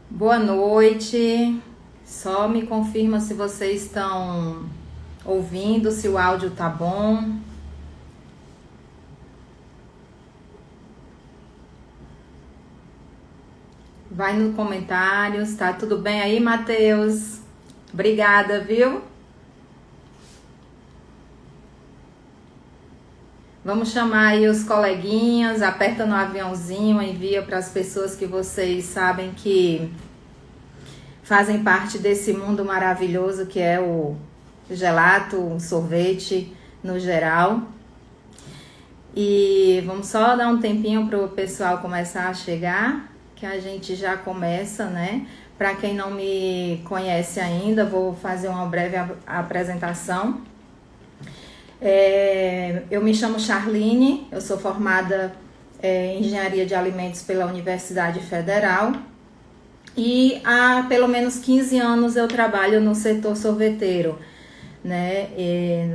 Boa noite. Só me confirma se vocês estão ouvindo, se o áudio tá bom. Vai no comentários, tá tudo bem aí, Matheus? Obrigada, viu? Vamos chamar aí os coleguinhas, aperta no aviãozinho, envia para as pessoas que vocês sabem que fazem parte desse mundo maravilhoso que é o gelato, o sorvete no geral. E vamos só dar um tempinho para o pessoal começar a chegar, que a gente já começa, né? Para quem não me conhece ainda, vou fazer uma breve apresentação. Eu me chamo Charline, eu sou formada em Engenharia de Alimentos pela Universidade Federal e há pelo menos 15 anos eu trabalho no setor sorveteiro, né?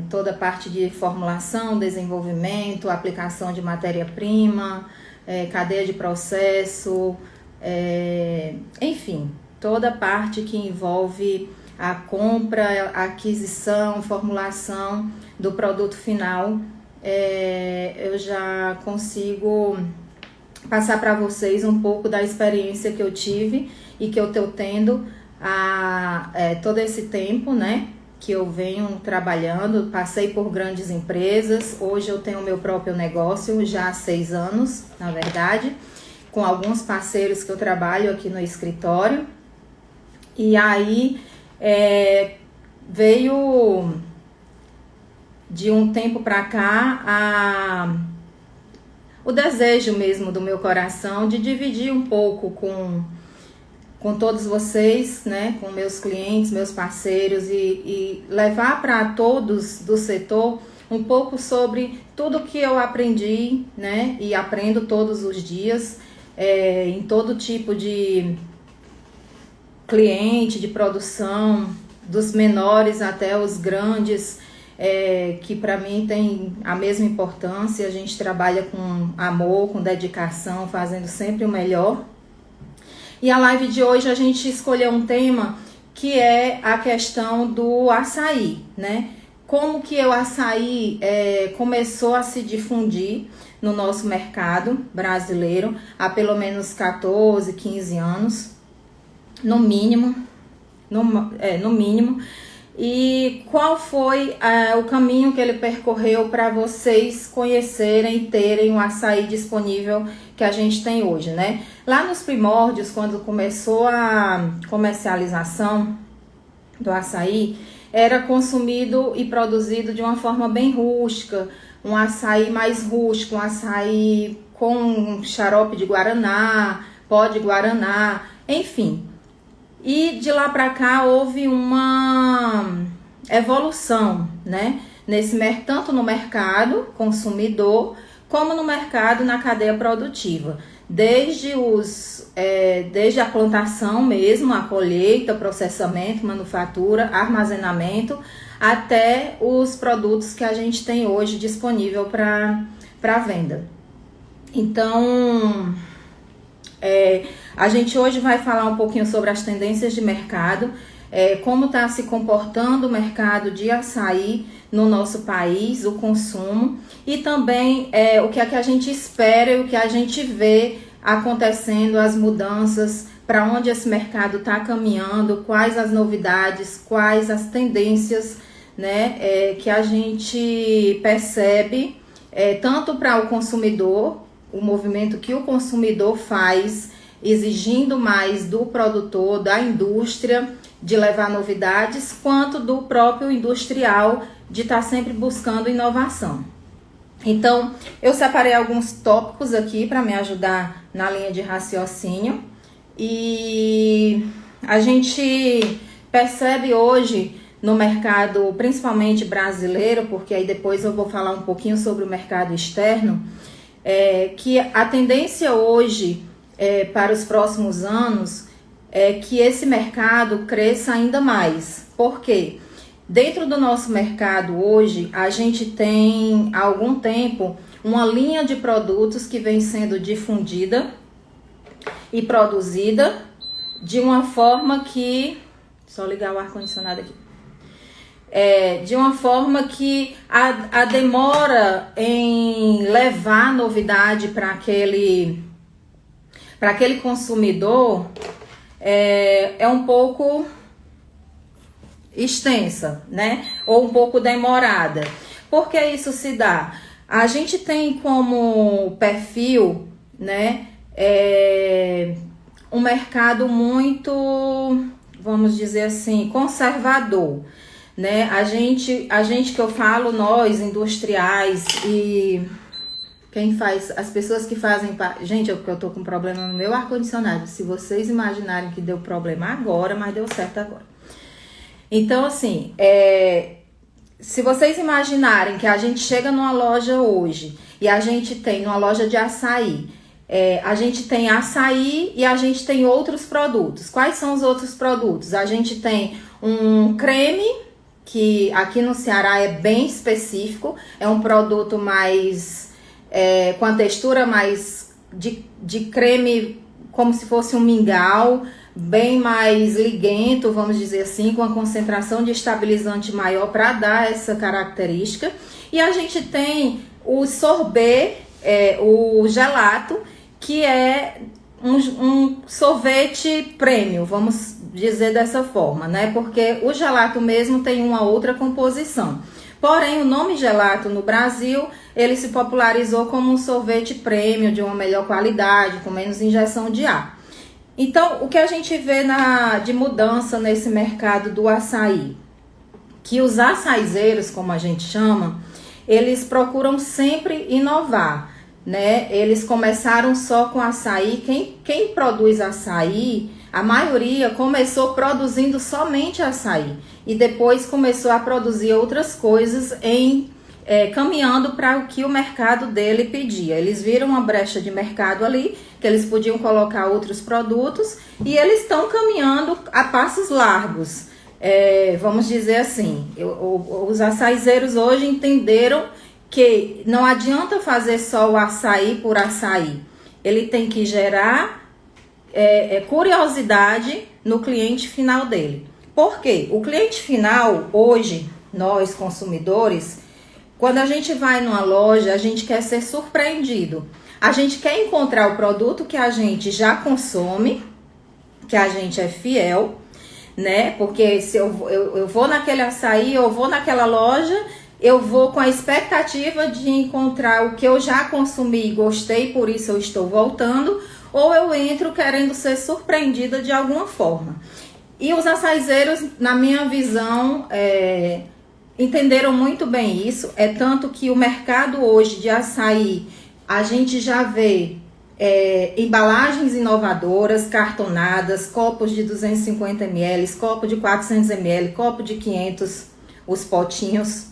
Toda a parte de formulação, desenvolvimento, aplicação de matéria-prima, cadeia de processo, enfim, toda a parte que envolve a compra, a aquisição, formulação do produto final, eu já consigo passar para vocês um pouco da experiência que eu tive e que eu estou tendo todo esse tempo, né? Que eu venho trabalhando, passei por grandes empresas, hoje eu tenho meu próprio negócio já há 6 anos, na verdade, com alguns parceiros que eu trabalho aqui no escritório. E aí veio de um tempo para cá o desejo mesmo do meu coração de dividir um pouco com todos vocês, né, com meus clientes, meus parceiros e levar para todos do setor um pouco sobre tudo que eu aprendi, né, e aprendo todos os dias em todo tipo de cliente, de produção, dos menores até os grandes, que para mim tem a mesma importância. A gente trabalha com amor, com dedicação, fazendo sempre o melhor. E a live de hoje a gente escolheu um tema que é a questão do açaí, né? Como que o açaí começou a se difundir no nosso mercado brasileiro há pelo menos 14, 15 anos, no mínimo, no mínimo. E qual foi o caminho que ele percorreu para vocês conhecerem e terem o açaí disponível que a gente tem hoje, né? Lá nos primórdios, quando começou a comercialização do açaí, era consumido e produzido de uma forma bem rústica, um açaí mais rústico, um açaí com xarope de guaraná, pó de guaraná, enfim. E de lá para cá houve uma evolução, né? Tanto no mercado consumidor, como no mercado na cadeia produtiva. Desde a plantação mesmo, a colheita, processamento, manufatura, armazenamento, até os produtos que a gente tem hoje disponível para venda. Então, a gente hoje vai falar um pouquinho sobre as tendências de mercado, como está se comportando o mercado de açaí no nosso país, o consumo, e também o que é que a gente espera e o que a gente vê acontecendo, as mudanças, para onde esse mercado está caminhando, quais as novidades, quais as tendências, né, que a gente percebe, tanto para o consumidor, o movimento que o consumidor faz, exigindo mais do produtor, da indústria, de levar novidades, quanto do próprio industrial, de estar sempre buscando inovação. Então, eu separei alguns tópicos aqui para me ajudar na linha de raciocínio. E a gente percebe hoje no mercado, principalmente brasileiro, porque aí depois eu vou falar um pouquinho sobre o mercado externo, que a tendência hoje para os próximos anos é que esse mercado cresça ainda mais. Por quê? Dentro do nosso mercado hoje, a gente tem há algum tempo uma linha de produtos que vem sendo difundida e produzida de uma forma que... Só ligar o ar-condicionado aqui. De uma forma que a demora em levar a novidade para aquele consumidor é um pouco extensa, né? Ou um pouco demorada. Por que isso se dá? A gente tem como perfil, né, um mercado muito, vamos dizer assim, conservador, né? A gente que eu falo, nós industriais e quem faz, as pessoas que fazem parte... Gente, eu tô com problema no meu ar-condicionado. Se vocês imaginarem que deu problema agora, mas deu certo agora. Então, assim, se vocês imaginarem que a gente chega numa loja hoje e a gente tem numa loja de açaí, a gente tem açaí e a gente tem outros produtos. Quais são os outros produtos? A gente tem um creme, que aqui no Ceará é bem específico, é um produto mais... com a textura mais de creme, como se fosse um mingau, bem mais liguento, vamos dizer assim, com a concentração de estabilizante maior para dar essa característica. E a gente tem o sorbet, o gelato, que é um sorvete premium, vamos dizer dessa forma, né? Porque o gelato mesmo tem uma outra composição. Porém, o nome gelato no Brasil, ele se popularizou como um sorvete premium de uma melhor qualidade, com menos injeção de ar. Então, o que a gente vê de mudança nesse mercado do açaí? Que os açaizeiros, como a gente chama, eles procuram sempre inovar, né? Eles começaram só com açaí. Quem produz açaí, a maioria começou produzindo somente açaí e depois começou a produzir outras coisas caminhando para o que o mercado dele pedia. Eles viram uma brecha de mercado ali, que eles podiam colocar outros produtos e eles estão caminhando a passos largos. Vamos dizer assim, os açaizeiros hoje entenderam que não adianta fazer só o açaí por açaí. Ele tem que gerar curiosidade no cliente final dele. Por quê? O cliente final, hoje, nós consumidores, quando a gente vai numa loja, a gente quer ser surpreendido. A gente quer encontrar o produto que a gente já consome, que a gente é fiel, né? Porque se eu vou naquele açaí, eu vou naquela loja, eu vou com a expectativa de encontrar o que eu já consumi e gostei, por isso eu estou voltando, ou eu entro querendo ser surpreendida de alguma forma. E os açaizeiros, na minha visão, entenderam muito bem isso. É tanto que o mercado hoje de açaí, a gente já vê embalagens inovadoras, cartonadas, copos de 250 ml, copo de 400 ml, copo de 500, os potinhos.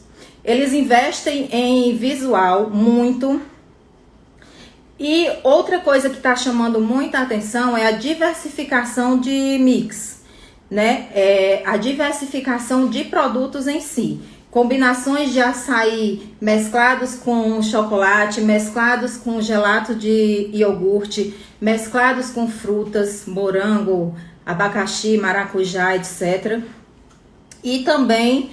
Eles investem em visual muito. E outra coisa que está chamando muita atenção é a diversificação de mix, né? A diversificação de produtos em si. Combinações de açaí mesclados com chocolate, mesclados com gelato de iogurte, mesclados com frutas, morango, abacaxi, maracujá, etc. E também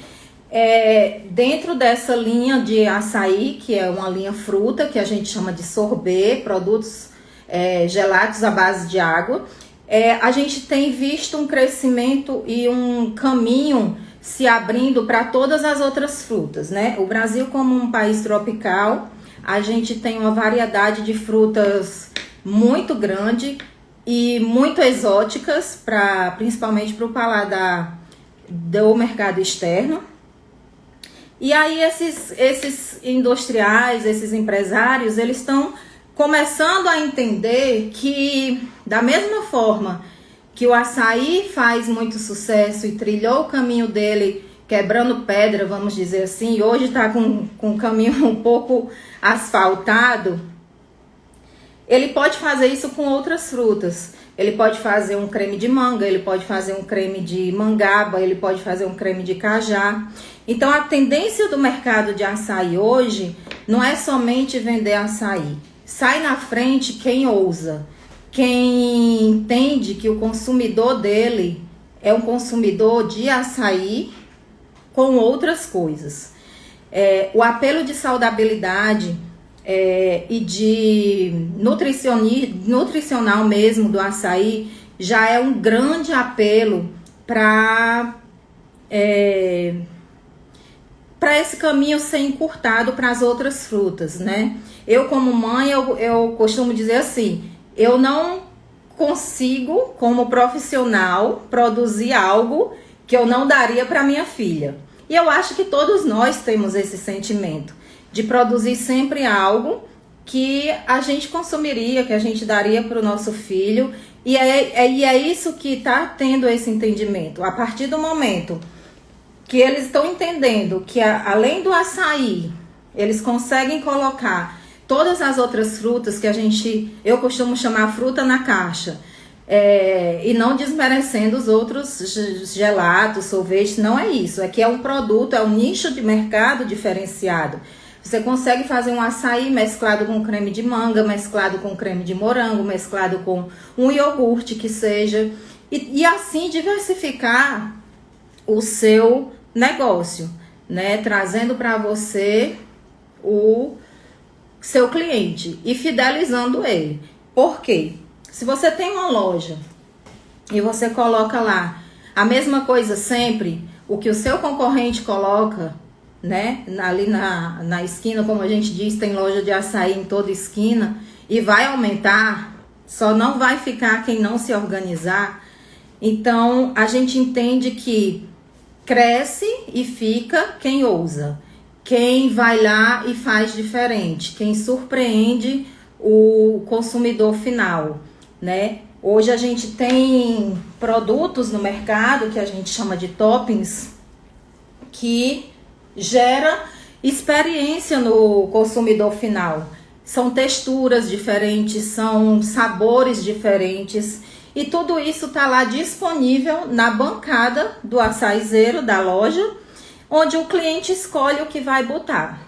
dentro dessa linha de açaí, que é uma linha fruta, que a gente chama de sorbet, produtos gelatos à base de água, a gente tem visto um crescimento e um caminho se abrindo para todas as outras frutas, né? O Brasil, como um país tropical, a gente tem uma variedade de frutas muito grande e muito exóticas, principalmente para o paladar do mercado externo. E aí esses industriais, esses empresários, eles estão começando a entender que, da mesma forma que o açaí faz muito sucesso e trilhou o caminho dele quebrando pedra, vamos dizer assim, e hoje está com um caminho um pouco asfaltado, ele pode fazer isso com outras frutas. Ele pode fazer um creme de manga, ele pode fazer um creme de mangaba, ele pode fazer um creme de cajá. Então a tendência do mercado de açaí hoje não é somente vender açaí. Sai na frente quem ousa, quem entende que o consumidor dele é um consumidor de açaí com outras coisas. O apelo de saudabilidade e de nutricional mesmo do açaí já é um grande apelo para esse caminho ser encurtado para as outras frutas, né? Eu, como mãe, eu costumo dizer assim, eu não consigo, como profissional, produzir algo que eu não daria para minha filha. E eu acho que todos nós temos esse sentimento de produzir sempre algo que a gente consumiria, que a gente daria para o nosso filho. E é isso que está tendo esse entendimento. A partir do momento que eles estão entendendo que além do açaí, eles conseguem colocar todas as outras frutas que eu costumo chamar fruta na caixa, e não desmerecendo os outros gelatos, sorvetes, não é isso. Aqui é um produto, é um nicho de mercado diferenciado. Você consegue fazer um açaí mesclado com creme de manga, mesclado com creme de morango, mesclado com um iogurte que seja, e assim diversificar o seu negócio, né? Trazendo para você o seu cliente e fidelizando ele. Por quê? Se você tem uma loja e você coloca lá a mesma coisa sempre, o que o seu concorrente coloca, né? Ali na esquina, como a gente diz, tem loja de açaí em toda esquina e vai aumentar, só não vai ficar quem não se organizar. Então, a gente entende que cresce e fica quem ousa, quem vai lá e faz diferente, quem surpreende o consumidor final, né? Hoje a gente tem produtos no mercado que a gente chama de toppings, que gera experiência no consumidor final. São texturas diferentes, são sabores diferentes, e tudo isso está lá disponível na bancada do açaizeiro da loja, onde o cliente escolhe o que vai botar.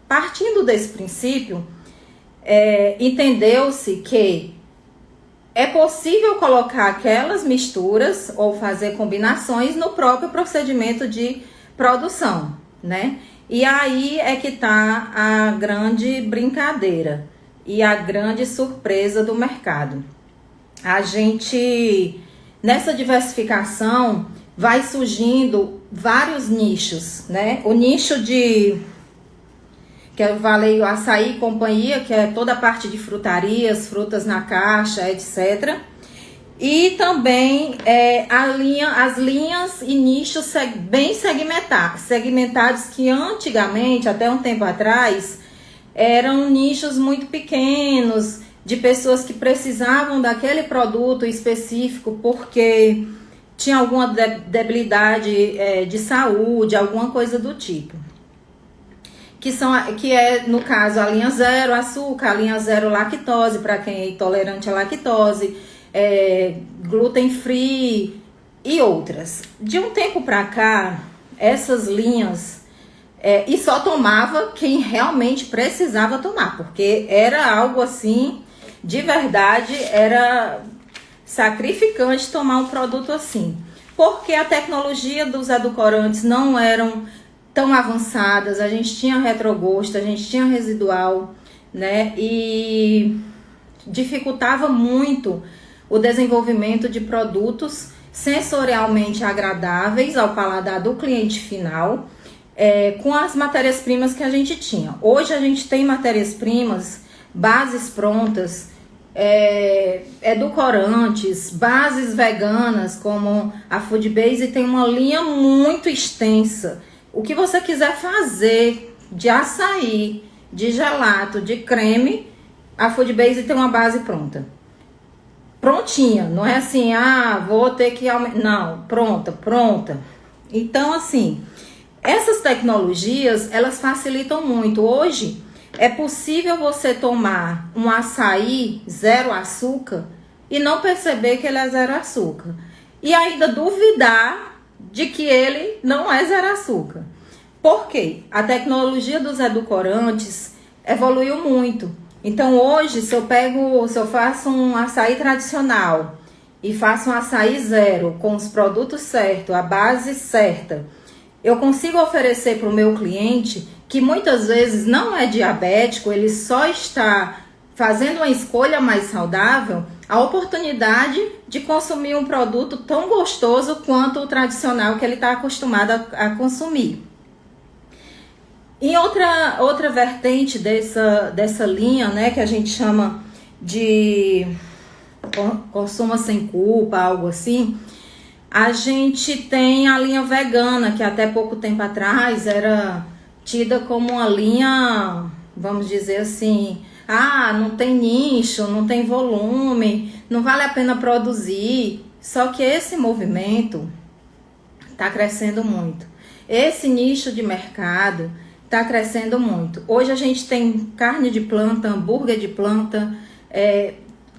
Partindo desse princípio, entendeu-se que é possível colocar aquelas misturas ou fazer combinações no próprio procedimento de produção, né? E aí é que tá a grande brincadeira e a grande surpresa do mercado. A gente, nessa diversificação, vai surgindo vários nichos, né? O nicho que eu falei, o açaí e companhia, que é toda a parte de frutarias, frutas na caixa, etc. E também as linhas e nichos bem segmentados, que antigamente, até um tempo atrás, eram nichos muito pequenos, de pessoas que precisavam daquele produto específico porque tinha alguma debilidade de saúde, alguma coisa do tipo. Que é, no caso, a linha zero açúcar, a linha zero lactose, para quem é intolerante à lactose, gluten free e outras. De um tempo para cá, essas linhas, e só tomava quem realmente precisava tomar, porque era algo assim, de verdade, era sacrificante tomar um produto assim, porque a tecnologia dos edulcorantes não eram tão avançadas, a gente tinha retrogosto, a gente tinha residual, né, e dificultava muito o desenvolvimento de produtos sensorialmente agradáveis ao paladar do cliente final, com as matérias-primas que a gente tinha. Hoje a gente tem matérias-primas, bases prontas, edulcorantes, bases veganas, como a Food Base tem uma linha muito extensa. O que você quiser fazer de açaí, de gelato, de creme, a Food Base tem uma base pronta. Prontinha, não é assim, vou ter que aumentar. Não, pronta. Então, assim, essas tecnologias, elas facilitam muito. Hoje, é possível você tomar um açaí zero açúcar e não perceber que ele é zero açúcar. E ainda duvidar de que ele não é zero açúcar. Por quê? A tecnologia dos edulcorantes evoluiu muito. Então hoje, se eu faço um açaí tradicional e faço um açaí zero, com os produtos certos, a base certa, eu consigo oferecer para o meu cliente, que muitas vezes não é diabético, ele só está fazendo uma escolha mais saudável, a oportunidade de consumir um produto tão gostoso quanto o tradicional que ele está acostumado a consumir. Em outra vertente dessa linha, né, que a gente chama de consumo sem culpa, algo assim, a gente tem a linha vegana, que até pouco tempo atrás era tida como uma linha, vamos dizer assim, não tem nicho, não tem volume, não vale a pena produzir. Só que esse movimento está crescendo muito. Esse nicho de mercado está crescendo muito. Hoje a gente tem carne de planta, hambúrguer de planta,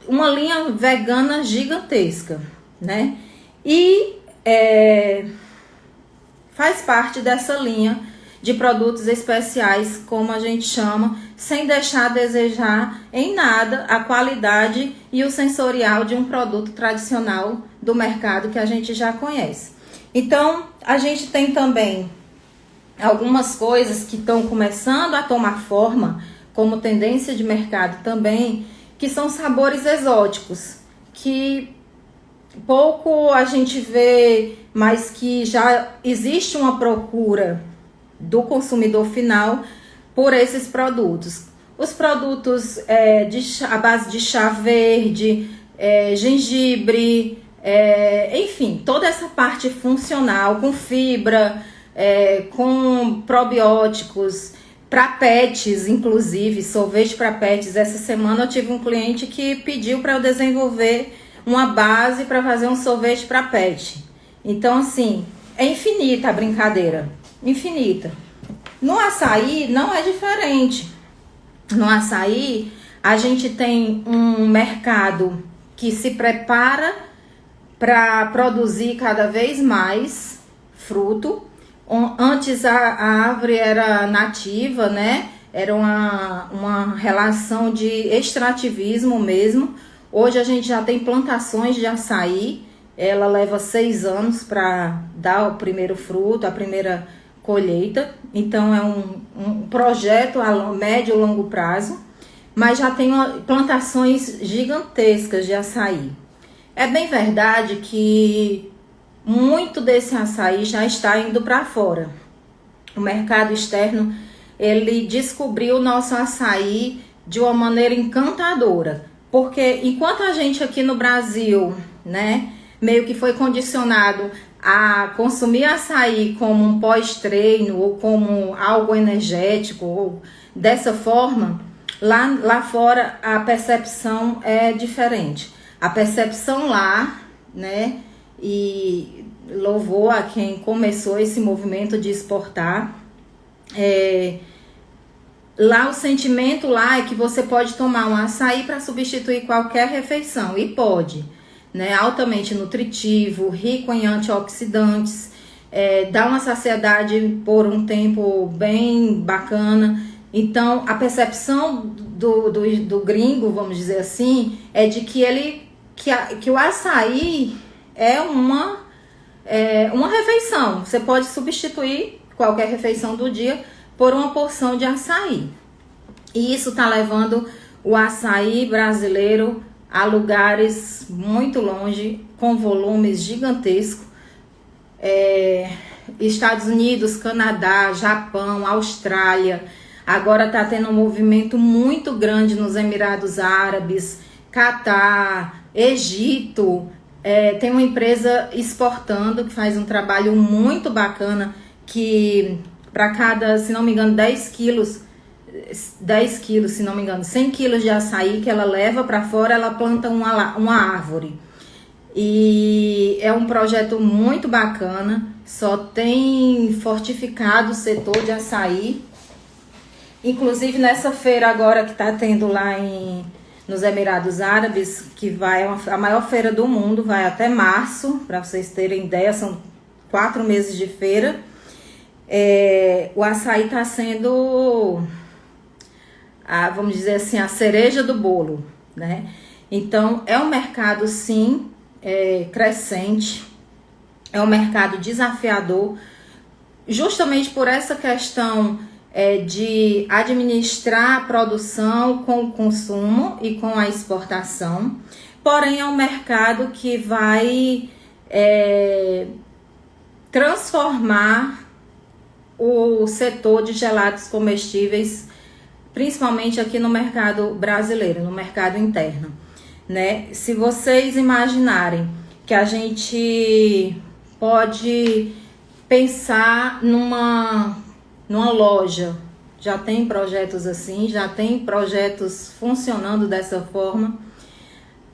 uma linha vegana gigantesca, né? E faz parte dessa linha de produtos especiais, como a gente chama, sem deixar a desejar em nada a qualidade e o sensorial de um produto tradicional do mercado que a gente já conhece. Então, a gente tem também algumas coisas que estão começando a tomar forma, como tendência de mercado também, que são sabores exóticos, que pouco a gente vê, mas que já existe uma procura do consumidor final por esses produtos. Os produtos à base de chá verde, gengibre, enfim, toda essa parte funcional, com fibra, com probióticos, para pets, inclusive, sorvete para pets. Essa semana eu tive um cliente que pediu para eu desenvolver uma base para fazer um sorvete para pet. Então, assim, é infinita a brincadeira, infinita. No açaí não é diferente. No açaí a gente tem um mercado que se prepara para produzir cada vez mais fruto. Antes a árvore era nativa, né? Era uma relação de extrativismo mesmo. Hoje a gente já tem plantações de açaí. Ela leva 6 anos para dar o primeiro fruto, a primeira colheita. Então é um projeto a médio e longo prazo. Mas já tem plantações gigantescas de açaí. É bem verdade que muito desse açaí já está indo para fora. O mercado externo, ele descobriu o nosso açaí de uma maneira encantadora. Porque enquanto a gente aqui no Brasil, né, meio que foi condicionado a consumir açaí como um pós-treino ou como algo energético, ou dessa forma, lá fora a percepção é diferente. A percepção lá, né, e louvor a quem começou esse movimento de exportar, lá o sentimento lá é que você pode tomar um açaí para substituir qualquer refeição, e pode, né? Altamente nutritivo, rico em antioxidantes, dá uma saciedade por um tempo bem bacana. Então a percepção do gringo, vamos dizer assim, é de que o açaí é uma refeição. Você pode substituir qualquer refeição do dia por uma porção de açaí. E isso está levando o açaí brasileiro a lugares muito longe, com volumes gigantescos. Estados Unidos, Canadá, Japão, Austrália. Agora está tendo um movimento muito grande nos Emirados Árabes, Catar, Egito. Tem uma empresa exportando que faz um trabalho muito bacana, que para cada, se não me engano, 10 quilos, se não me engano, 100 quilos de açaí que ela leva para fora, ela planta uma árvore. E é um projeto muito bacana, só tem fortificado o setor de açaí. Inclusive nessa feira agora que está tendo lá nos Emirados Árabes, que vai a maior feira do mundo, vai até março, para vocês terem ideia, são 4 meses de feira. O açaí está sendo vamos dizer assim, a cereja do bolo, né? Então, é um mercado, sim, crescente, é um mercado desafiador, justamente por essa questão de administrar a produção com o consumo e com a exportação. Porém, é um mercado que vai transformar o setor de gelados comestíveis, principalmente aqui no mercado brasileiro, no mercado interno, né? Se vocês imaginarem que a gente pode pensar numa loja, já tem projetos assim, já tem projetos funcionando dessa forma,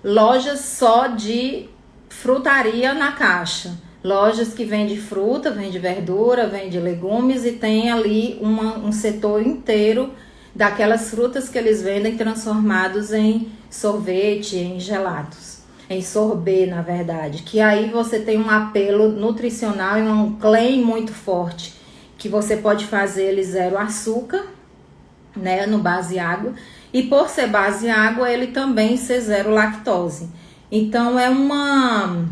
lojas só de frutaria na caixa, lojas que vendem fruta, vendem verdura, vendem legumes e tem ali um setor inteiro daquelas frutas que eles vendem transformados em sorvete, em gelados, em sorbet, na verdade, que aí você tem um apelo nutricional e um claim muito forte, que você pode fazer ele 0 açúcar, né, no base água, e por ser base água, ele também ser 0 lactose. Então é uma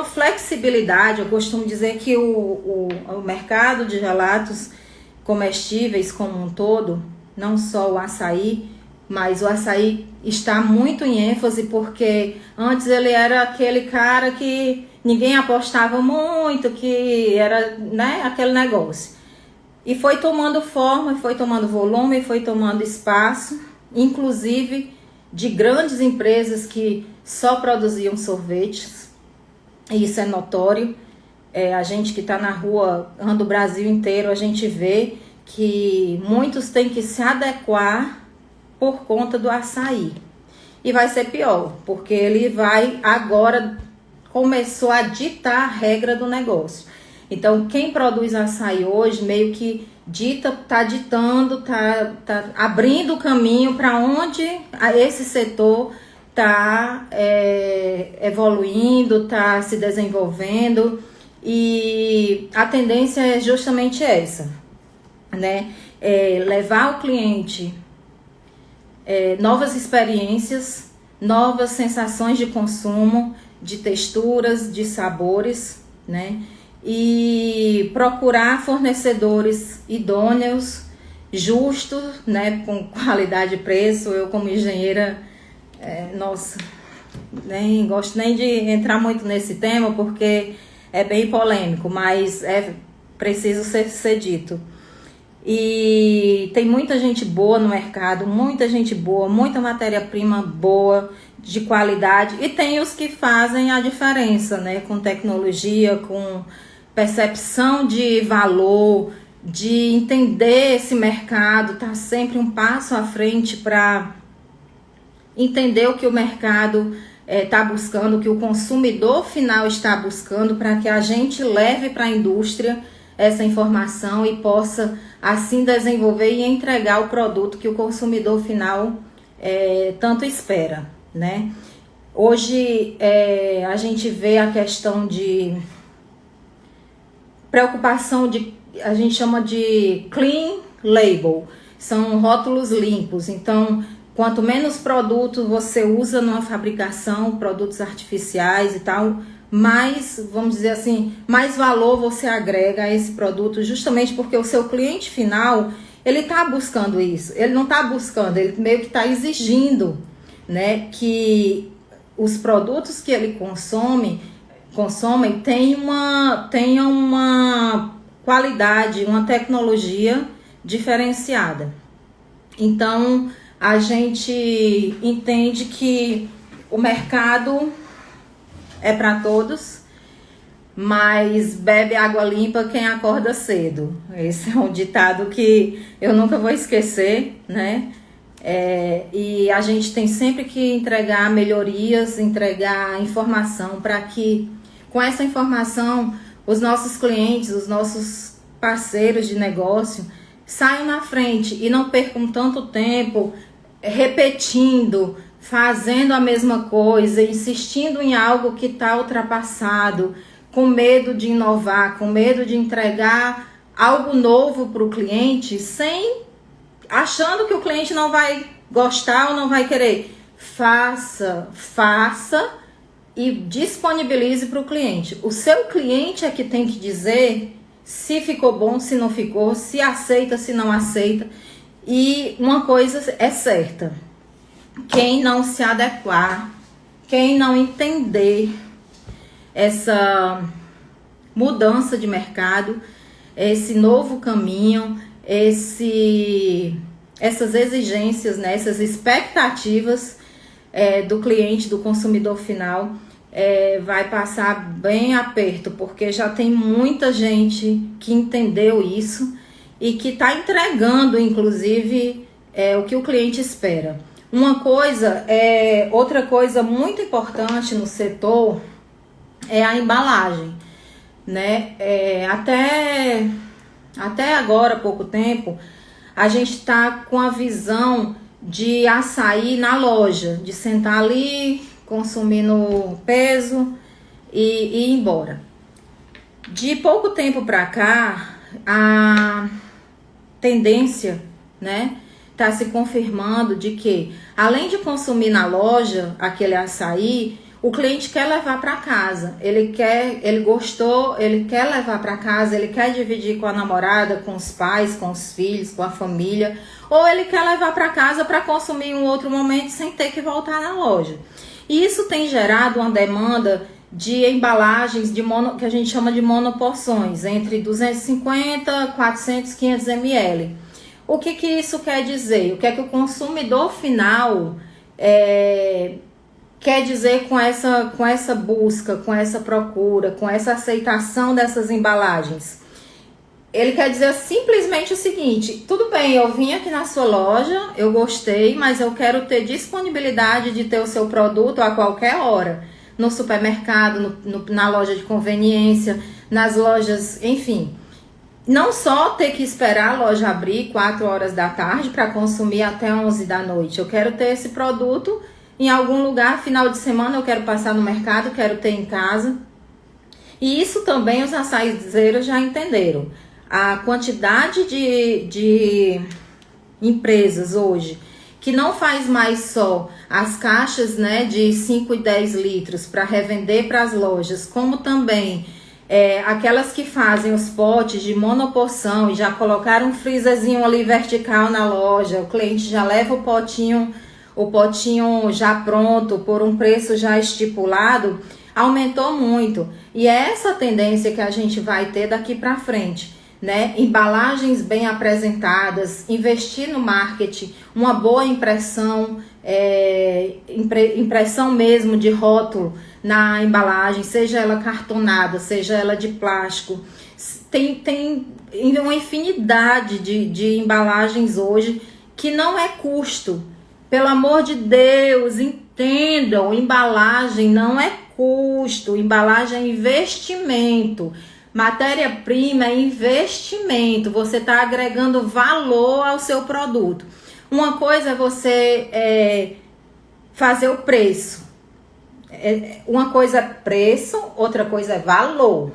flexibilidade. Eu costumo dizer que o mercado de gelados comestíveis como um todo, não só o açaí, mas o açaí está muito em ênfase, porque antes ele era aquele cara que ninguém apostava muito, que era, né, aquele negócio. E foi tomando forma, foi tomando volume, foi tomando espaço, inclusive de grandes empresas que só produziam sorvetes, e isso é notório. A gente que está na rua, anda o Brasil inteiro, a gente vê que muitos têm que se adequar por conta do açaí. E vai ser pior, porque ele vai agora, começou a ditar a regra do negócio. Então, quem produz açaí hoje meio que tá ditando, tá abrindo o caminho para onde esse setor tá evoluindo, tá se desenvolvendo, e a tendência é justamente essa, né? Levar ao cliente novas experiências, novas sensações de consumo, de texturas, de sabores, né? E procurar fornecedores idôneos, justos, né? Com qualidade e preço. Eu, como engenheira, nem gosto nem de entrar muito nesse tema, porque é bem polêmico, mas é preciso ser dito. E tem muita gente boa no mercado, muita gente boa, muita matéria-prima boa, de qualidade, e tem os que fazem a diferença, né? Com tecnologia, com percepção de valor, de entender esse mercado, tá sempre um passo à frente para entender o que o mercado está buscando, o que o consumidor final está buscando, para que a gente leve para a indústria essa informação e possa assim desenvolver e entregar o produto que o consumidor final tanto espera, né? Hoje a gente vê a questão de preocupação a gente chama de clean label, são rótulos limpos. Então, quanto menos produtos você usa numa fabricação, produtos artificiais e tal, mais, vamos dizer assim, mais valor você agrega a esse produto, justamente porque o seu cliente final, ele está buscando isso, ele não está buscando, ele meio que está exigindo, né, que os produtos que ele consomem tenham uma qualidade, uma tecnologia diferenciada. Então, a gente entende que o mercado é para todos, mas bebe água limpa quem acorda cedo. Esse é um ditado que eu nunca vou esquecer, né? E a gente tem sempre que entregar melhorias, entregar informação para que, com essa informação, os nossos clientes, os nossos parceiros de negócio saiam na frente e não percam tanto tempo repetindo, fazendo a mesma coisa, insistindo em algo que está ultrapassado, com medo de inovar, com medo de entregar algo novo para o cliente, sem achando que o cliente não vai gostar ou não vai querer. Faça e disponibilize para o cliente. O seu cliente é que tem que dizer se ficou bom, se não ficou, se aceita, se não aceita. E uma coisa é certa: quem não se adequar, quem não entender essa mudança de mercado, esse novo caminho, essas exigências, né, essas expectativas do cliente, do consumidor final, vai passar bem aperto, porque já tem muita gente que entendeu isso e que está entregando, inclusive, o que o cliente espera. Outra coisa muito importante no setor é a embalagem, né? Até agora, há pouco tempo, a gente está com a visão de açaí na loja, de sentar ali, consumir no peso e ir embora. De pouco tempo para cá, a tendência, né, está se confirmando de que, além de consumir na loja aquele açaí, o cliente quer levar para casa. Ele gostou, ele quer levar para casa, ele quer dividir com a namorada, com os pais, com os filhos, com a família, ou ele quer levar para casa para consumir em um outro momento sem ter que voltar na loja. E isso tem gerado uma demanda de embalagens que a gente chama de monoporções, entre 250, 400, 500 ml. O que isso quer dizer? O que é que o consumidor final quer dizer com essa busca, com essa procura, com essa aceitação dessas embalagens? Ele quer dizer simplesmente o seguinte: tudo bem, eu vim aqui na sua loja, eu gostei, mas eu quero ter disponibilidade de ter o seu produto a qualquer hora. No supermercado, na loja de conveniência, nas lojas, enfim. Não só ter que esperar a loja abrir 4 horas da tarde para consumir até 11 da noite. Eu quero ter esse produto em algum lugar, final de semana eu quero passar no mercado, quero ter em casa. E isso também os açaizeiros já entenderam. A quantidade de empresas hoje que não faz mais só as caixas, né, de 5 e 10 litros para revender para as lojas, como também aquelas que fazem os potes de monoporção e já colocaram um freezerzinho ali vertical na loja, o cliente já leva o potinho já pronto, por um preço já estipulado, aumentou muito. E é essa tendência que a gente vai ter daqui para frente, né? Embalagens bem apresentadas, investir no marketing, uma boa impressão, impressão mesmo de rótulo na embalagem, seja ela cartonada, seja ela de plástico. Tem uma infinidade de embalagens hoje que não é custo. Pelo amor de Deus, entendam, embalagem não é custo, embalagem é investimento. Matéria-prima é investimento, você está agregando valor ao seu produto. Uma coisa é você fazer o preço. Uma coisa é preço, outra coisa é valor.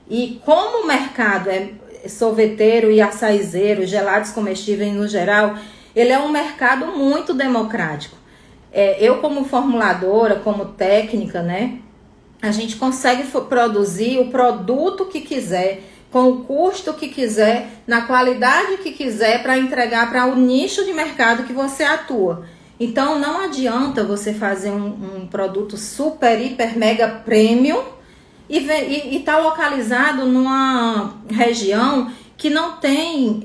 E como o mercado é sorveteiro e açaizeiro, gelados comestíveis no geral, ele é um mercado muito democrático. Eu como formuladora, como técnica, né? A gente consegue produzir o produto que quiser, com o custo que quiser, na qualidade que quiser, para entregar para o nicho de mercado que você atua. Então não adianta você fazer um produto super, hiper, mega premium e tá localizado numa região que não tem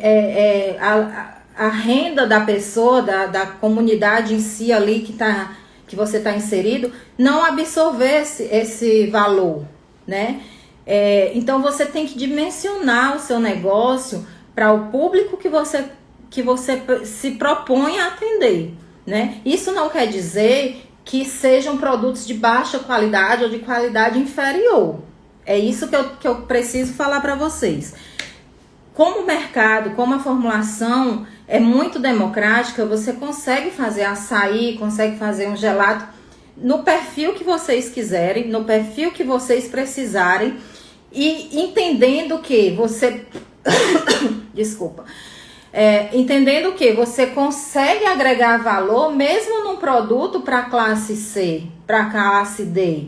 a renda da pessoa, da comunidade em si ali que você está inserido, não absorver esse valor, né? Então você tem que dimensionar o seu negócio para o público que você se propõe a atender, né? Isso não quer dizer que sejam produtos de baixa qualidade ou de qualidade inferior. É isso que eu preciso falar para vocês. Como o mercado, como a formulação é muito democrática, você consegue fazer açaí, consegue fazer um gelato no perfil que vocês quiserem, no perfil que vocês precisarem, e entendendo que você desculpa, Entendendo que você consegue agregar valor mesmo num produto para classe C, para classe D,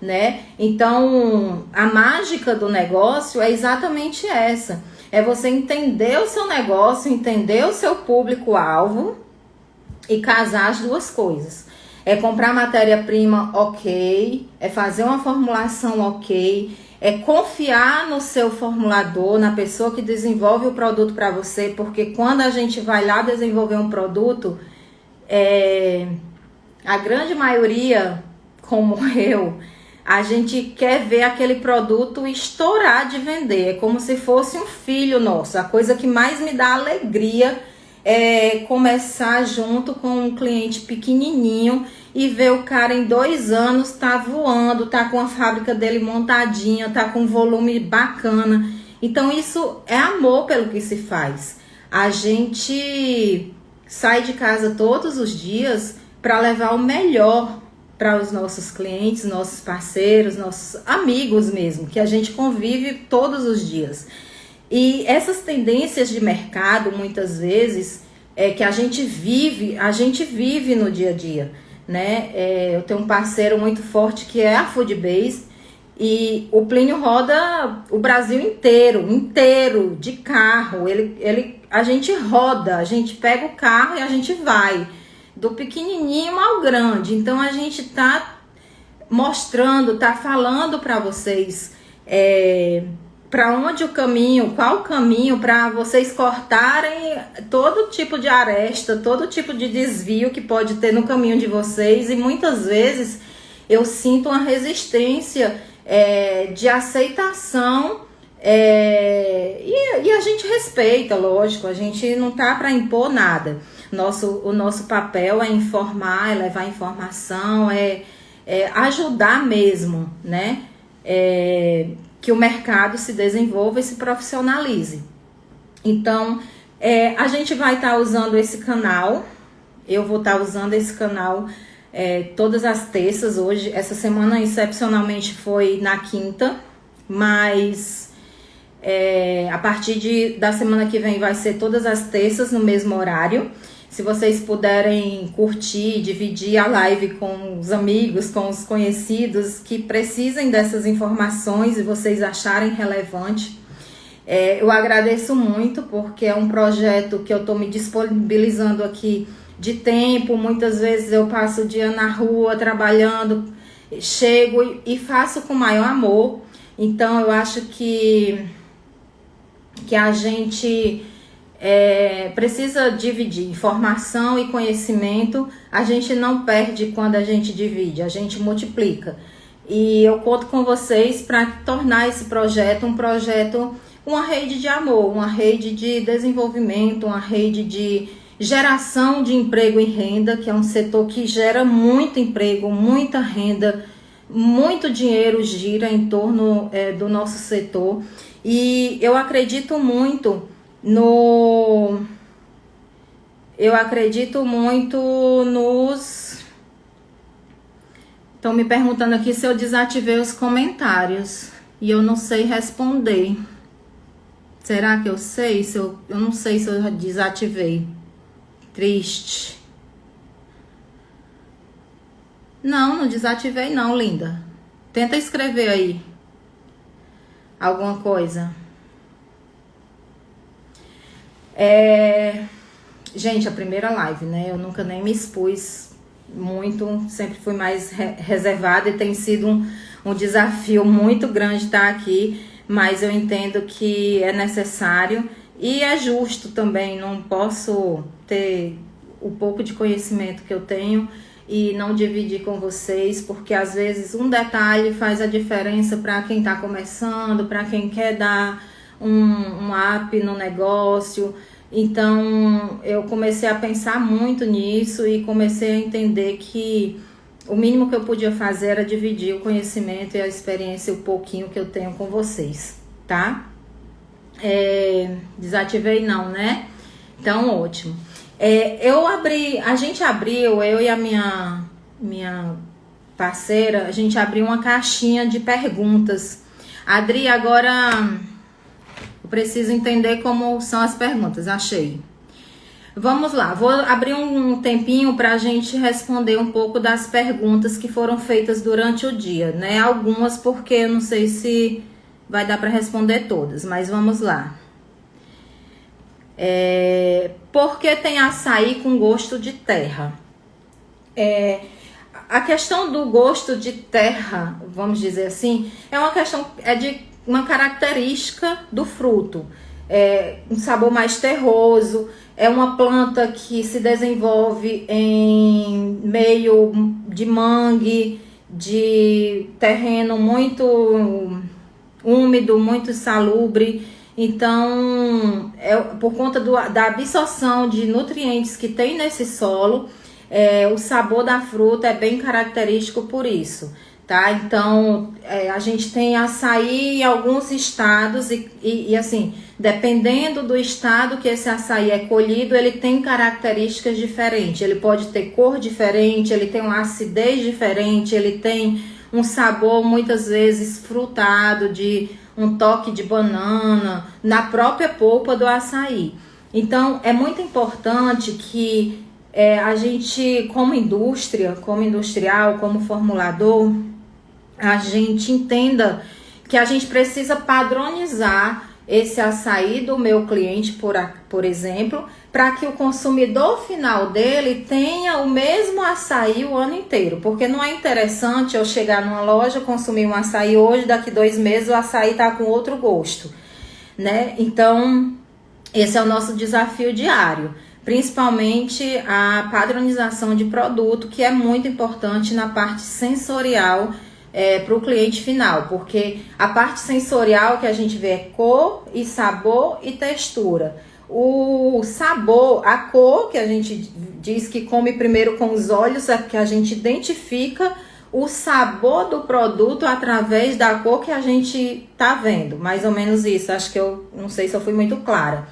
né? Então, a mágica do negócio é exatamente essa. É você entender o seu negócio, entender o seu público-alvo e casar as duas coisas. É comprar matéria-prima ok, é fazer uma formulação ok, é confiar no seu formulador, na pessoa que desenvolve o produto para você, porque quando a gente vai lá desenvolver um produto, a grande maioria, como eu, a gente quer ver aquele produto estourar de vender. É como se fosse um filho nosso. A coisa que mais me dá alegria é começar junto com um cliente pequenininho e ver o cara em 2 anos tá voando, tá com a fábrica dele montadinha, tá com um volume bacana. Então isso é amor pelo que se faz. A gente sai de casa todos os dias para levar o melhor para os nossos clientes, nossos parceiros, nossos amigos mesmo, que a gente convive todos os dias. E essas tendências de mercado, muitas vezes, que a gente vive no dia a dia, né? Eu tenho um parceiro muito forte que é a Foodbase, e o Plínio roda o Brasil inteiro de carro. A gente roda, a gente pega o carro e a gente vai do pequenininho ao grande. Então a gente tá mostrando, tá falando para vocês para onde o caminho, qual o caminho para vocês cortarem todo tipo de aresta, todo tipo de desvio que pode ter no caminho de vocês. E muitas vezes eu sinto uma resistência de aceitação, e a gente respeita, lógico, a gente não tá para impor nada. O nosso papel é informar, é levar informação, é ajudar mesmo, né? Que o mercado se desenvolva e se profissionalize. Então, a gente vai estar usando esse canal, eu vou estar usando esse canal todas as terças. Hoje, essa semana, excepcionalmente, foi na quinta, mas a partir da semana que vem vai ser todas as terças no mesmo horário. Se vocês puderem curtir, dividir a live com os amigos, com os conhecidos que precisem dessas informações e vocês acharem relevante, eu agradeço muito, porque é um projeto que eu estou me disponibilizando aqui de tempo. Muitas vezes eu passo o dia na rua trabalhando, chego e faço com maior amor. Então eu acho que a gente precisa dividir informação e conhecimento. A gente não perde quando a gente divide, a gente multiplica. E eu conto com vocês para tornar esse projeto um projeto, uma rede de amor, uma rede de desenvolvimento, uma rede de geração de emprego e renda, que é um setor que gera muito emprego, muita renda, muito dinheiro gira em torno do nosso setor. E eu acredito muito nos... Estão me perguntando aqui se eu desativei os comentários e eu não sei responder. Será que eu sei? Eu não sei se eu desativei. Triste. Não desativei não, linda. Tenta escrever aí alguma coisa. Gente, a primeira live, né? Eu nunca nem me expus muito, sempre fui mais reservada, e tem sido um desafio muito grande estar aqui, mas eu entendo que é necessário e é justo também. Não posso ter o pouco de conhecimento que eu tenho e não dividir com vocês, porque às vezes um detalhe faz a diferença para quem está começando, para quem quer dar um up no negócio. Então eu comecei a pensar muito nisso e comecei a entender que o mínimo que eu podia fazer era dividir o conhecimento e a experiência, o pouquinho que eu tenho com vocês, tá? Desativei não, né? Então, ótimo. A gente abriu, eu e a minha parceira, a gente abriu uma caixinha de perguntas. Adri, agora Eu preciso entender como são as perguntas. Achei. Vamos lá, vou abrir um tempinho para a gente responder um pouco das perguntas que foram feitas durante o dia, né? Algumas porque eu não sei se vai dar para responder todas, mas vamos lá. Por que tem açaí com gosto de terra? A questão do gosto de terra, vamos dizer assim, é uma questão, de uma característica do fruto. Um sabor mais terroso, é uma planta que se desenvolve em meio de mangue, de terreno muito úmido, muito salubre. Então, por conta da absorção de nutrientes que tem nesse solo, o sabor da fruta é bem característico por isso, tá? Então, a gente tem açaí em alguns estados e assim, dependendo do estado que esse açaí é colhido, ele tem características diferentes. Ele pode ter cor diferente, ele tem uma acidez diferente, ele tem um sabor muitas vezes frutado, de um toque de banana, na própria polpa do açaí. Então, é muito importante que a gente, como indústria, como industrial, como formulador, a gente entenda que a gente precisa padronizar esse açaí do meu cliente, por exemplo, para que o consumidor final dele tenha o mesmo açaí o ano inteiro. Porque não é interessante eu chegar numa loja, consumir um açaí hoje, daqui 2 meses o açaí tá com outro gosto, né? Então, esse é o nosso desafio diário. Principalmente a padronização de produto, que é muito importante na parte sensorial para o cliente final, porque a parte sensorial que a gente vê é cor e sabor e textura. O sabor, a cor, que a gente diz que come primeiro com os olhos, é porque a gente identifica o sabor do produto através da cor que a gente tá vendo, mais ou menos isso. Acho que eu não sei se eu fui muito clara.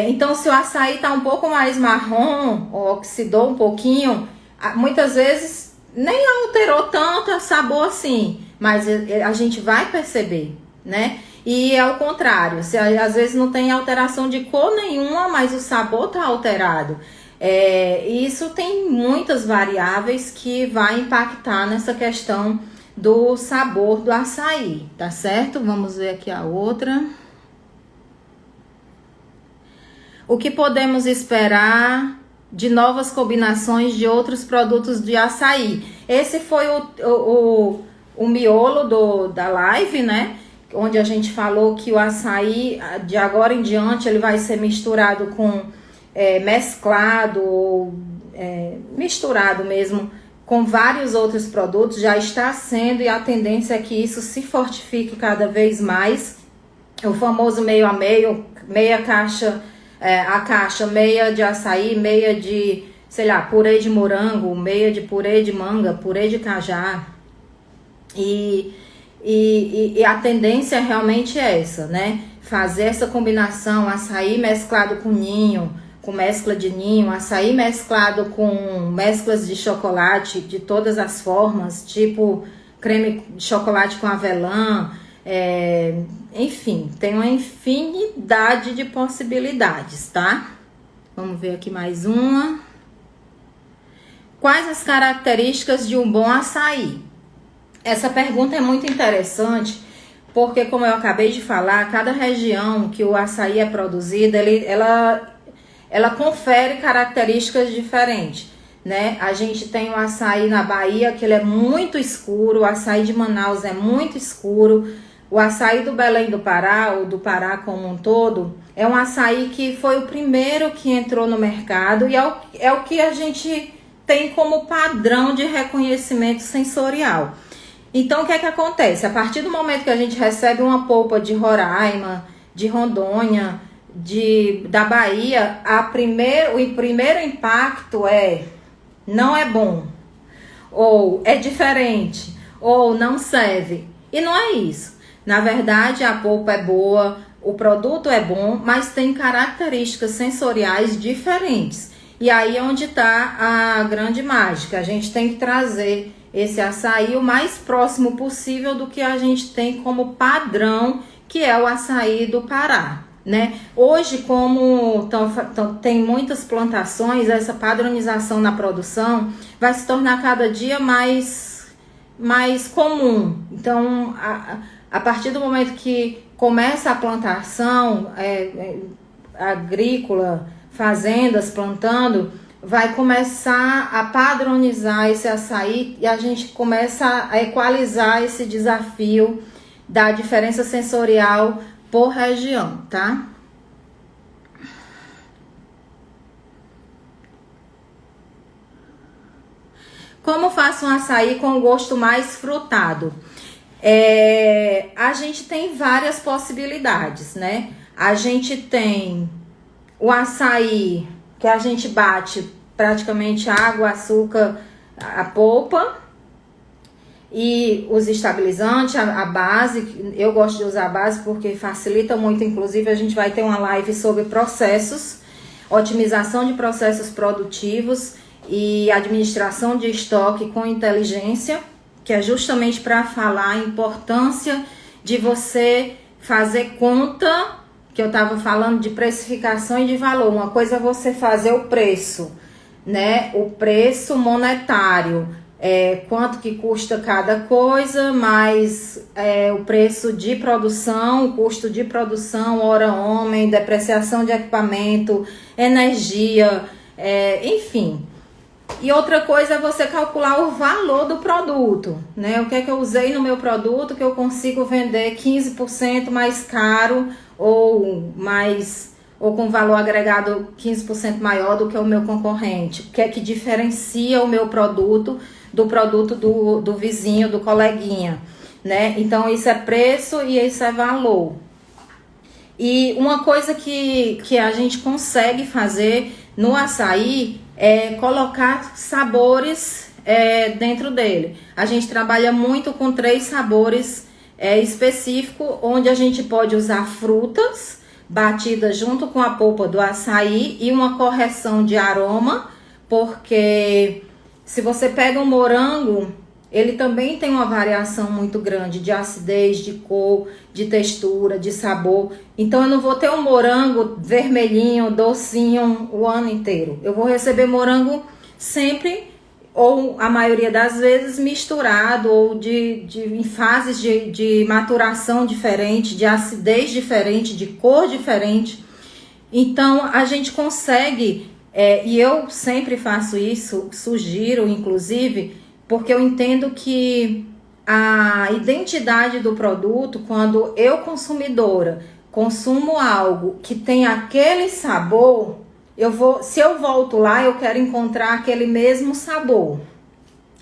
Então, se o açaí tá um pouco mais marrom, ou oxidou um pouquinho, muitas vezes nem alterou tanto o sabor assim, mas a gente vai perceber, né? E é o contrário, às vezes não tem alteração de cor nenhuma, mas o sabor tá alterado. Isso tem muitas variáveis que vai impactar nessa questão do sabor do açaí, tá certo? Vamos ver aqui a outra. O que podemos esperar de novas combinações de outros produtos de açaí? Esse foi o miolo da live, né? Onde a gente falou que o açaí, de agora em diante, ele vai ser misturado com misturado mesmo com vários outros produtos. Já está sendo, e a tendência é que isso se fortifique cada vez mais. O famoso meio a meio, meia caixa, a caixa meia de açaí, meia de, sei lá, purê de morango, meia de purê de manga, purê de cajá. E a tendência realmente é essa, né? Fazer essa combinação, açaí mesclado com ninho, com mescla de ninho, açaí mesclado com mesclas de chocolate de todas as formas, tipo creme de chocolate com avelã, enfim, tem uma infinidade de possibilidades, tá? Vamos ver aqui mais uma. Quais as características de um bom açaí? Essa pergunta é muito interessante, porque como eu acabei de falar, cada região que o açaí é produzido, ela confere características diferentes, né? A gente tem o açaí na Bahia, que ele é muito escuro, o açaí de Manaus é muito escuro, o açaí do Belém do Pará, ou do Pará como um todo, é um açaí que foi o primeiro que entrou no mercado e é o que a gente tem como padrão de reconhecimento sensorial. Então, o que é que acontece? A partir do momento que a gente recebe uma polpa de Roraima, de Rondônia, da Bahia, o primeiro impacto não é bom, ou é diferente, ou não serve. E não é isso. Na verdade, a polpa é boa, o produto é bom, mas tem características sensoriais diferentes. E aí é onde está a grande mágica. A gente tem que trazer esse açaí o mais próximo possível do que a gente tem como padrão que é o açaí do Pará, né? Hoje, como tem muitas plantações, essa padronização na produção vai se tornar cada dia mais comum. Então, a partir do momento que começa a plantação agrícola, fazendas plantando, vai começar a padronizar esse açaí e a gente começa a equalizar esse desafio da diferença sensorial por região, tá? Como faço um açaí com gosto mais frutado? A gente tem várias possibilidades, né? A gente tem o açaí que a gente bate praticamente água, açúcar, a polpa e os estabilizantes, a base. Eu gosto de usar a base porque facilita muito. Inclusive, a gente vai ter uma live sobre processos, otimização de processos produtivos e administração de estoque com inteligência, que é justamente para falar a importância de você fazer conta, que eu estava falando de precificação e de valor. Uma coisa é você fazer o preço, né? O preço monetário, quanto que custa cada coisa, mais o preço de produção, o custo de produção, hora homem, depreciação de equipamento, energia, enfim. E outra coisa é você calcular o valor do produto, né? O que é que eu usei no meu produto que eu consigo vender 15% mais caro ou com valor agregado 15% maior do que o meu concorrente. O que é que diferencia o meu produto do produto do vizinho, do coleguinha, né? Então isso é preço e isso é valor. E uma coisa que a gente consegue fazer no açaí é colocar sabores dentro dele. A gente trabalha muito com 3 sabores específicos, onde a gente pode usar frutas batidas junto com a polpa do açaí e uma correção de aroma, porque se você pega um morango, ele também tem uma variação muito grande de acidez, de cor, de textura, de sabor. Então eu não vou ter um morango vermelhinho, docinho o ano inteiro. Eu vou receber morango sempre, ou a maioria das vezes, misturado, ou em fases de maturação diferente, de acidez diferente, de cor diferente. Então a gente consegue, e eu sempre faço isso, sugiro inclusive, porque eu entendo que a identidade do produto, quando eu consumidora consumo algo que tem aquele sabor, se eu volto lá, eu quero encontrar aquele mesmo sabor.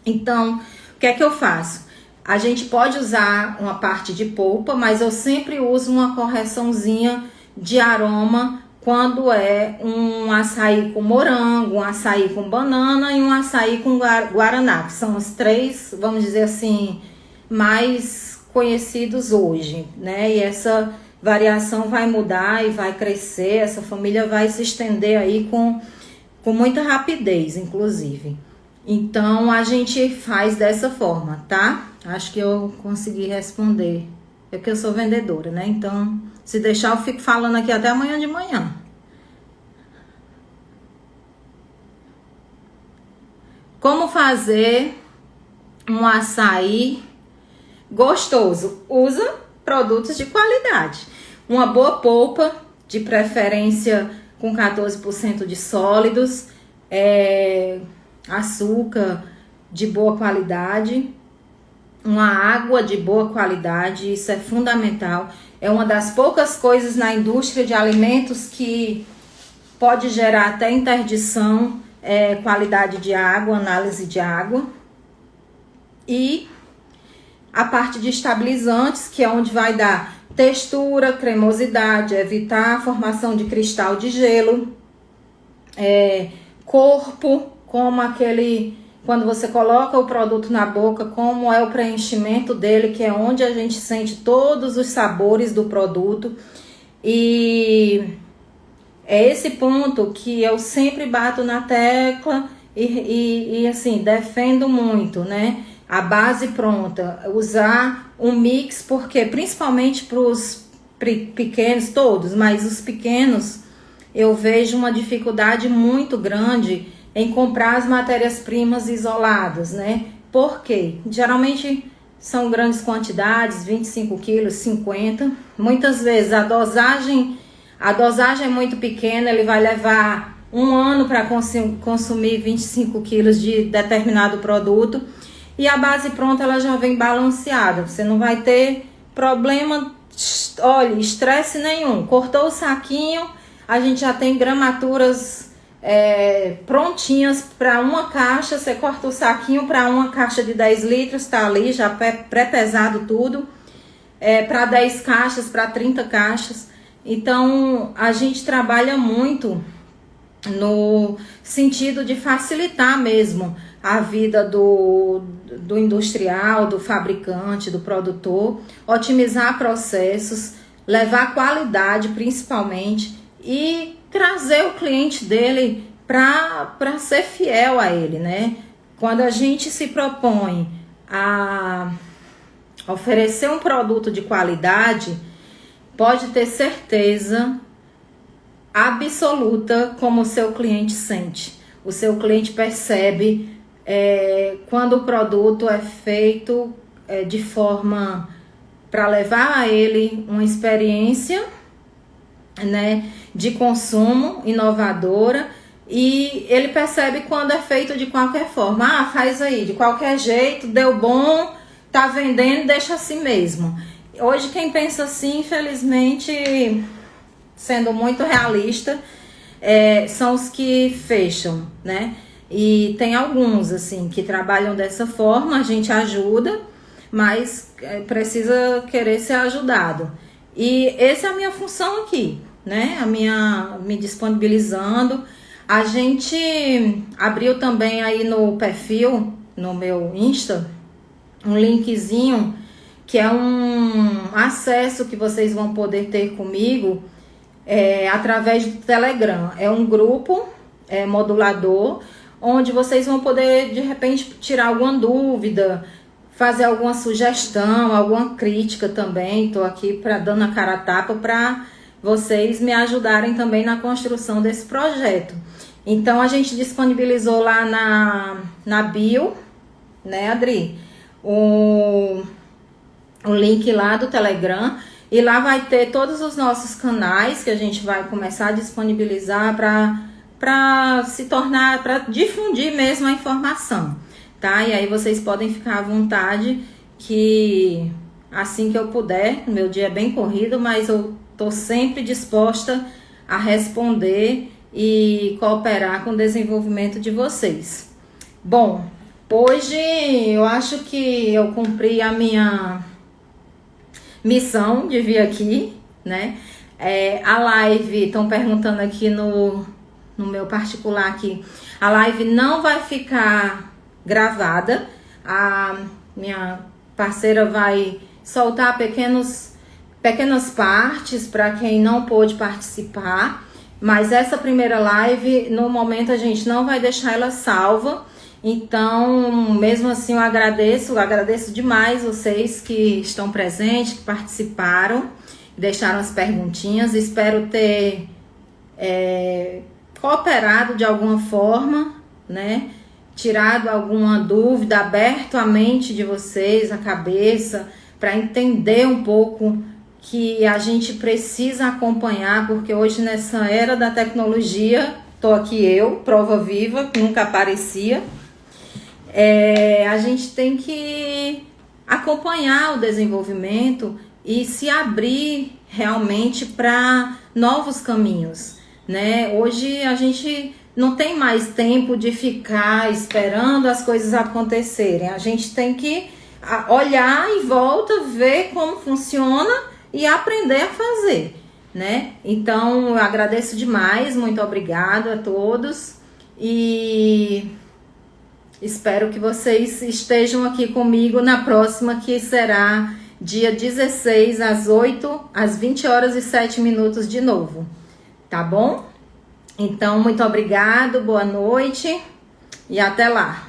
Então, o que é que eu faço? A gente pode usar uma parte de polpa, mas eu sempre uso uma correçãozinha de aroma quando é um açaí com morango, um açaí com banana e um açaí com guaraná, que são os 3, vamos dizer assim, mais conhecidos hoje, né? E essa variação vai mudar e vai crescer, essa família vai se estender aí com muita rapidez, inclusive. Então, a gente faz dessa forma, tá? Acho que eu consegui responder. É porque eu sou vendedora, né? Então, se deixar, eu fico falando aqui até amanhã de manhã. Como fazer um açaí gostoso? Usa produtos de qualidade. Uma boa polpa, de preferência com 14% de sólidos, açúcar de boa qualidade, uma água de boa qualidade, isso é fundamental. É uma das poucas coisas na indústria de alimentos que pode gerar até interdição, qualidade de água, análise de água. E a parte de estabilizantes, que é onde vai dar textura, cremosidade, evitar a formação de cristal de gelo, corpo, como quando você coloca o produto na boca, como é o preenchimento dele, que é onde a gente sente todos os sabores do produto. E é esse ponto que eu sempre bato na tecla e assim, defendo muito, né? A base pronta, usar um mix, porque principalmente para os pequenos, todos, mas os pequenos eu vejo uma dificuldade muito grande em comprar as matérias-primas isoladas, né? Por quê? Geralmente são grandes quantidades, 25 quilos, 50. Muitas vezes a dosagem é muito pequena, ele vai levar um ano para consumir 25 quilos de determinado produto. E a base pronta ela já vem balanceada. Você não vai ter problema, olha, estresse nenhum. Cortou o saquinho, a gente já tem gramaturas prontinhas para uma caixa. Você corta o saquinho para uma caixa de 10 litros, tá ali já pré-pesado tudo. Para 10 caixas, para 30 caixas. Então a gente trabalha muito no sentido de facilitar mesmo a vida do industrial, do fabricante, do produtor, otimizar processos, levar qualidade principalmente e trazer o cliente dele para ser fiel a ele, né? Quando a gente se propõe a oferecer um produto de qualidade, pode ter certeza absoluta como o seu cliente sente. O seu cliente percebe quando o produto é feito de forma para levar a ele uma experiência, né, de consumo inovadora, e ele percebe quando é feito de qualquer forma. Faz aí, de qualquer jeito, deu bom, tá vendendo, deixa assim mesmo. Hoje quem pensa assim, infelizmente, sendo muito realista, são os que fecham, né? E tem alguns, assim, que trabalham dessa forma, a gente ajuda, mas precisa querer ser ajudado. E essa é a minha função aqui, né? Me disponibilizando. A gente abriu também aí no perfil, no meu Insta, um linkzinho, que é um acesso que vocês vão poder ter comigo através do Telegram. É um grupo modulador, onde vocês vão poder, de repente, tirar alguma dúvida, fazer alguma sugestão, alguma crítica também. Estou aqui dando a cara a tapa para vocês me ajudarem também na construção desse projeto. Então, a gente disponibilizou lá na bio, né, Adri? O link lá do Telegram. E lá vai ter todos os nossos canais que a gente vai começar a disponibilizar para se tornar, para difundir mesmo a informação, tá? E aí vocês podem ficar à vontade, que assim que eu puder, meu dia é bem corrido, mas eu tô sempre disposta a responder e cooperar com o desenvolvimento de vocês. Bom, hoje eu acho que eu cumpri a minha missão de vir aqui, né? A live, estão perguntando aqui no meu particular aqui, a live não vai ficar gravada, a minha parceira vai soltar pequenas partes para quem não pôde participar, mas essa primeira live, no momento a gente não vai deixar ela salva. Então, mesmo assim, eu agradeço demais vocês que estão presentes, que participaram, deixaram as perguntinhas. Espero ter cooperado de alguma forma, né? Tirado alguma dúvida, aberto a mente de vocês, a cabeça, para entender um pouco que a gente precisa acompanhar, porque hoje nessa era da tecnologia, tô aqui eu, prova viva, que nunca aparecia. A gente tem que acompanhar o desenvolvimento e se abrir realmente para novos caminhos, né? Hoje a gente não tem mais tempo de ficar esperando as coisas acontecerem. A gente tem que olhar em volta, ver como funciona e aprender a fazer, né? Então eu agradeço demais, muito obrigado a todos e espero que vocês estejam aqui comigo na próxima, que será dia 16 às 20 horas e 7 minutos de novo, tá bom? Então, muito obrigado, boa noite e até lá!